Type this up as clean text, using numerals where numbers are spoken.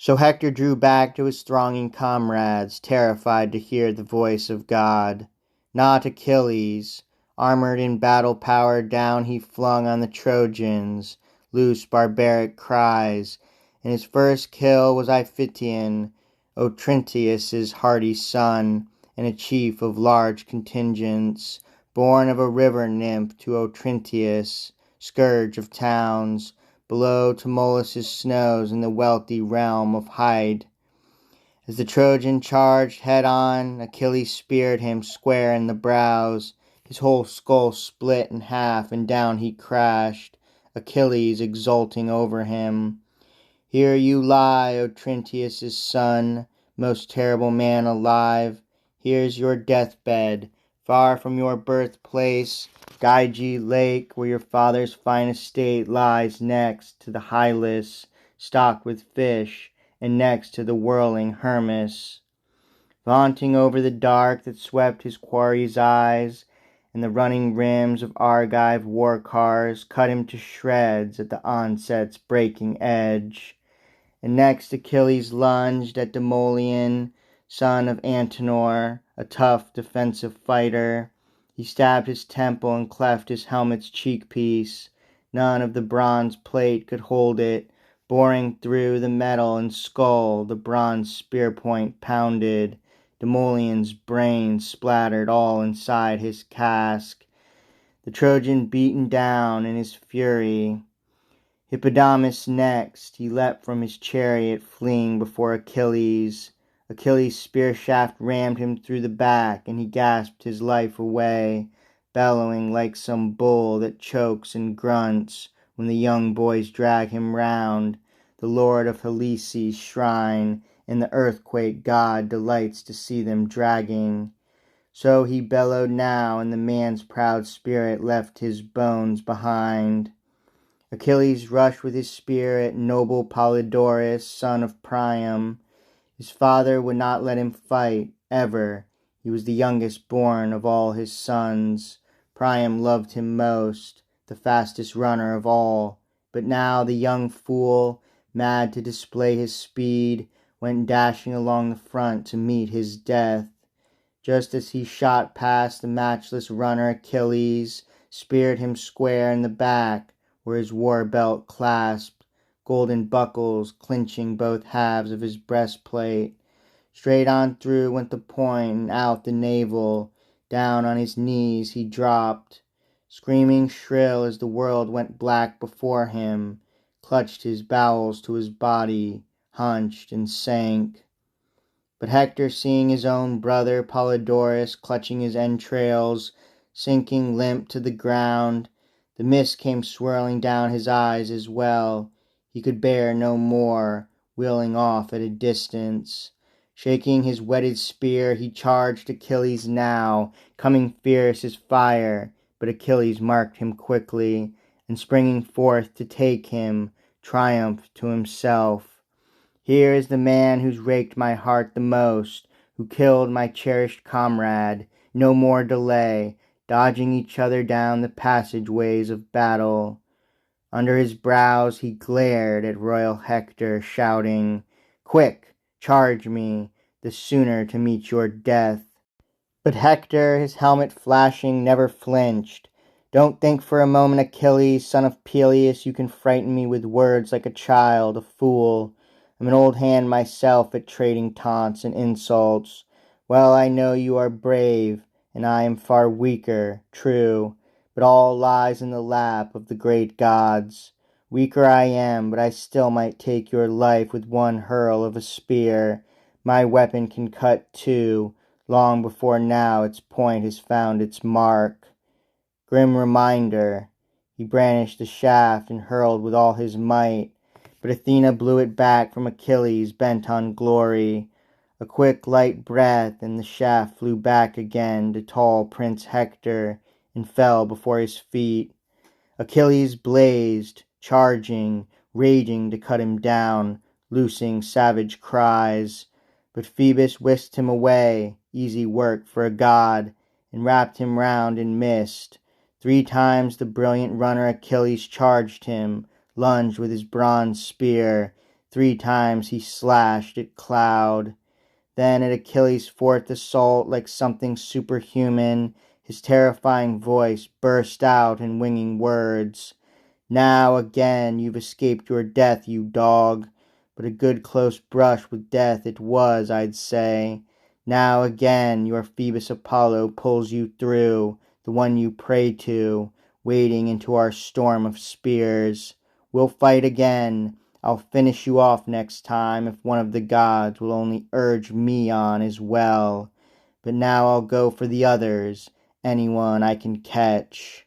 So Hector drew back to his thronging comrades, terrified to hear the voice of God. Not Achilles, armored in battle power, down he flung on the Trojans, loose barbaric cries, and his first kill was Iphition, Otrynteus' hardy son, and a chief of large contingents, born of a river nymph to Otrynteus, scourge of towns, below Tmolus' snows in the wealthy realm of Hyde. As the Trojan charged head on, Achilles speared him square in the brows. His whole skull split in half, and down he crashed, Achilles exulting over him. Here you lie, Otrynteus' son, most terrible man alive. Here's your deathbed, far from your birthplace, Gygae lake, where your father's fine estate lies next to the Hylas, stocked with fish, and next to the whirling Hermus. Vaunting over the dark that swept his quarry's eyes, and the running rims of Argive war cars cut him to shreds at the onset's breaking edge. And next Achilles lunged at Demoleon, son of Antenor, a tough defensive fighter. He stabbed his temple and cleft his helmet's cheekpiece. None of the bronze plate could hold it. Boring through the metal and skull, the bronze spear point pounded. Demoleon's brains splattered all inside his casque. The Trojan beaten down in his fury. Hippodamus next, he leapt from his chariot, fleeing before Achilles. Achilles' spear shaft rammed him through the back, and he gasped his life away, bellowing like some bull that chokes and grunts when the young boys drag him round the lord of Helice's shrine, and the earthquake god delights to see them dragging. So he bellowed now, and the man's proud spirit left his bones behind. Achilles rushed with his spear at noble Polydorus, son of Priam. His father would not let him fight, ever. He was the youngest born of all his sons. Priam loved him most, the fastest runner of all. But now the young fool, mad to display his speed, went dashing along the front to meet his death. Just as he shot past the matchless runner, Achilles speared him square in the back, where his war belt clasped, golden buckles clinching both halves of his breastplate. Straight on through went the point, and out the navel. Down on his knees he dropped, screaming shrill as the world went black before him, clutched his bowels to his body, hunched and sank. But Hector, seeing his own brother Polydorus clutching his entrails, sinking limp to the ground, the mist came swirling down his eyes as well. He could bear no more, wheeling off at a distance. Shaking his whetted spear, he charged Achilles now, coming fierce as fire. But Achilles marked him quickly, and springing forth to take him, triumphed to himself. Here is the man who's raked my heart the most, who killed my cherished comrade. No more delay, dodging each other down the passageways of battle. Under his brows he glared at royal Hector, shouting, "Quick, charge me, the sooner to meet your death." But Hector, his helmet flashing, never flinched. "Don't think for a moment, Achilles, son of Peleus, you can frighten me with words like a child, a fool. I'm an old hand myself at trading taunts and insults. Well I know you are brave, and I am far weaker, true, but all lies in the lap of the great gods. Weaker I am, but I still might take your life with one hurl of a spear. My weapon can cut too, long before now its point has found its mark." Grim reminder. He brandished the shaft and hurled with all his might, but Athena blew it back from Achilles, bent on glory. A quick light breath, and the shaft flew back again to tall Prince Hector, and fell before his feet. Achilles blazed, charging, raging to cut him down, loosing savage cries. But Phoebus whisked him away, easy work for a god, and wrapped him round in mist. 3 times the brilliant runner Achilles charged him, lunged with his bronze spear. 3 times he slashed at Cloud. Then at Achilles' fourth assault, like something superhuman, his terrifying voice burst out in winging words. Now again you've escaped your death, you dog. But a good close brush with death it was, I'd say. Now again your Phoebus Apollo pulls you through, the one you pray to, wading into our storm of spears. We'll fight again. I'll finish you off next time if one of the gods will only urge me on as well. But now I'll go for the others, anyone I can catch.